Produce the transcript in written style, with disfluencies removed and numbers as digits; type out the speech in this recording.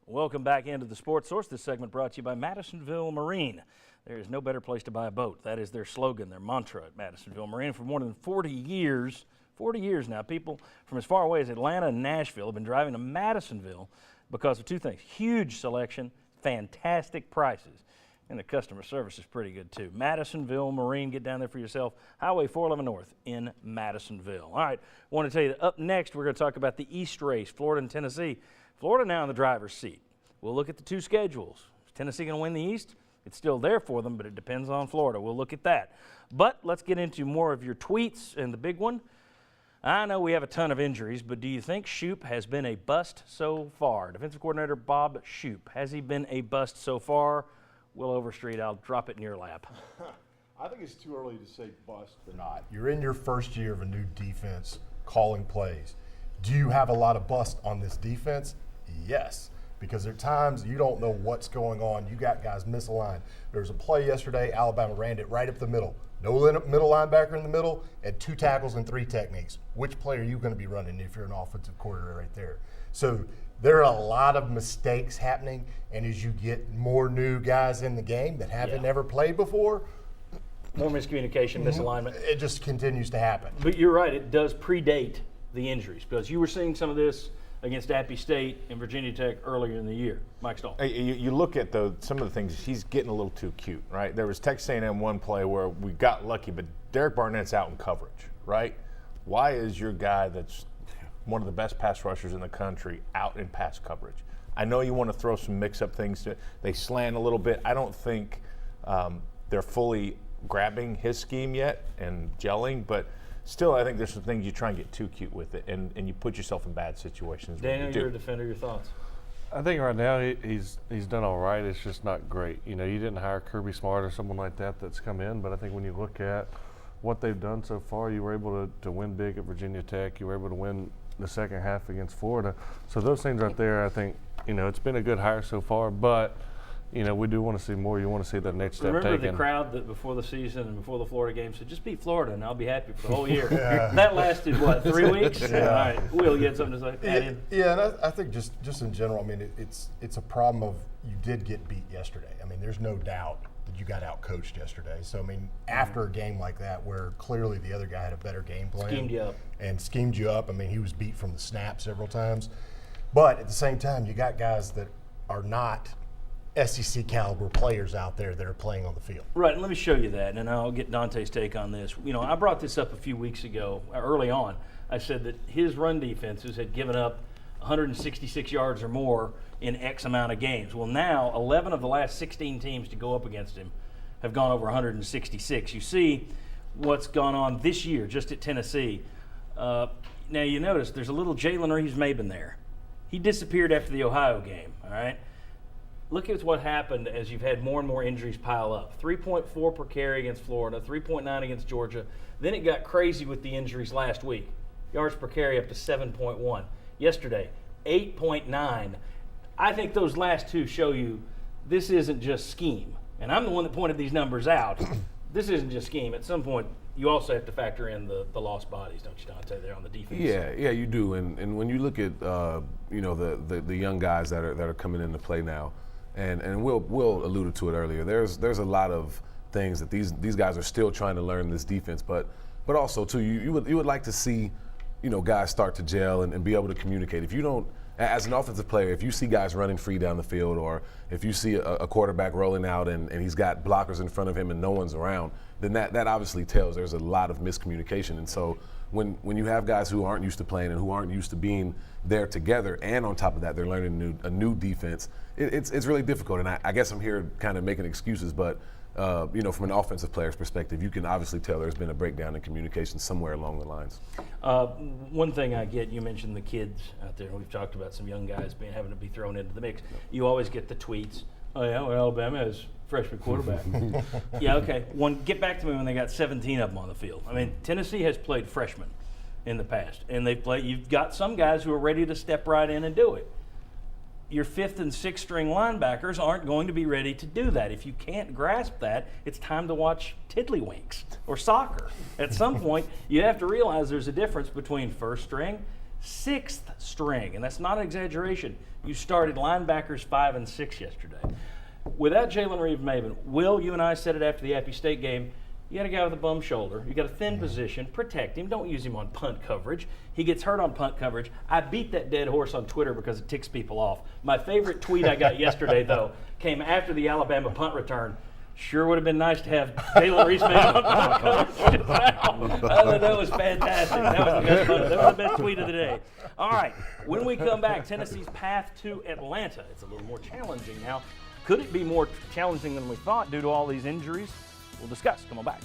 Welcome back into the Sports Source. This segment brought to you by Madisonville Marine. There is no better place to buy a boat. That is their slogan, their mantra at Madisonville Marine. For more than 40 years now, people from as far away as Atlanta and Nashville have been driving to Madisonville because of two things: huge selection, fantastic prices, and the customer service is pretty good too. Madisonville Marine, get down there for yourself. Highway 411 North in Madisonville. All right, I want to tell you that up next we're going to talk about the East Race, Florida and Tennessee. Florida now in the driver's seat. We'll look at the two schedules. Is Tennessee going to win the East? It's still there for them, but it depends on Florida. We'll look at that. But let's get into more of your tweets, and the big one. I know we have a ton of injuries, but do you think Shoop has been a bust so far? Defensive coordinator Bob Shoop, has he been a bust so far? Will Overstreet, I'll drop it in your lap. I think it's too early to say bust or Not. You're in your first year of a new defense calling plays. Do you have a lot of bust on this defense? Yes, because there are times you don't know what's going on. You got guys misaligned. There was a play yesterday, Alabama ran it right up the middle. No middle linebacker in the middle, and 2 tackles and 3 techniques. Which play are you going to be running if you're an offensive coordinator right there? So there are a lot of mistakes happening, and as you get more new guys in the game that haven't ever played before, More miscommunication, misalignment. it just continues to happen. But you're right, it does predate the injuries, because you were seeing some of this against Appy State and Virginia Tech earlier in the year. Mike Stahl. Hey, you look at some of the things, he's getting a little too cute, right? There was Texas A&M one play where we got lucky, but Derek Barnett's out in coverage, right? Why is your guy that's one of the best pass rushers in the country out in pass coverage? I know you want to throw some mix-up things. They slant a little bit. I don't think they're fully grabbing his scheme yet and gelling, but still, I think there's some things you try and get too cute with it, and you put yourself in bad situations. Daniel, you're a defender. Your thoughts? I think right now he's done all right. It's just not great. You know, you didn't hire Kirby Smart or someone like that that's come in, but I think when you look at what they've done so far, you were able to win big at Virginia Tech. You were able to win the second half against Florida. So those things right there, I think, you know, it's been a good hire so far, but you know, we do want to see more. You want to see that next step taken. Remember the crowd that before the season and before the Florida game said, just beat Florida and I'll be happy for the whole year. That lasted, what, 3 weeks? All right. Will, you had something to say? Yeah, and I think just in general, I mean, it's a problem of you did get beat yesterday. I mean, there's no doubt that you got out-coached yesterday. So, I mean, after a game like that where clearly the other guy had a better game plan. Schemed you up. I mean, he was beat from the snap several times. But at the same time, you got guys that are not SEC caliber players out there that are playing on the field. Right, and let me show you that, and I'll get Dante's take on this. You know, I brought this up a few weeks ago, early on. I said that his run defenses had given up 166 yards or more in X amount of games. Well, now 11 of the last 16 teams to go up against him have gone over 166. You see what's gone on this year just at Tennessee. Now you notice there's a little Jalen Reeves-Maben there. He disappeared after the Ohio game, all right? Look at what happened as you've had more and more injuries pile up. 3.4 per carry against Florida, 3.9 against Georgia. Then it got crazy with the injuries last week. Yards per carry up to 7.1. Yesterday, 8.9. I think those last two show you this isn't just scheme. And I'm the one that pointed these numbers out. This isn't just scheme. At some point, you also have to factor in the lost bodies, don't you, Dante, there on the defense? Yeah, you do. And when you look at you know, the young guys that are coming into play now, and Will alluded to it earlier. There's a lot of things that these guys are still trying to learn this defense, but also too you would like to see, you know, guys start to gel and be able to communicate. If you don't, as an offensive player, if you see guys running free down the field, or if you see a quarterback rolling out and he's got blockers in front of him and no one's around, then that obviously tells there's a lot of miscommunication. And so when you have guys who aren't used to playing and who aren't used to being there together, and on top of that they're learning a new defense, it's really difficult. And I guess I'm here kind of making excuses, but you know, from an offensive player's perspective, you can obviously tell there's been a breakdown in communication somewhere along the lines. One thing I get, you mentioned the kids out there. We've talked about some young guys having to be thrown into the mix. You always get the tweets, oh yeah, well, Alabama has freshman quarterback. Yeah, okay. Get back to me when they got 17 of them on the field. I mean, Tennessee has played freshmen in the past, and you've got some guys who are ready to step right in and do it. Your 5th and 6th string linebackers aren't going to be ready to do that. If you can't grasp that, it's time to watch Tiddlywinks or soccer. At some point, you have to realize there's a difference between first string sixth string, and that's not an exaggeration. You started linebackers 5 and 6 yesterday. Without Jalen Reeves-Maybin, Will, you and I said it after the Appy State game, you got a guy with a bum shoulder. You got a thin position. Protect him. Don't use him on punt coverage. He gets hurt on punt coverage. I beat that dead horse on Twitter because it ticks people off. My favorite tweet I got yesterday, though, came after the Alabama punt return. Sure would have been nice to have Jalen Reeves-Maybin on punt coverage. That was fantastic. That was the best tweet of the day. All right. When we come back, Tennessee's path to Atlanta. It's a little more challenging now. Could it be more challenging than we thought due to all these injuries? We'll discuss. Come on back.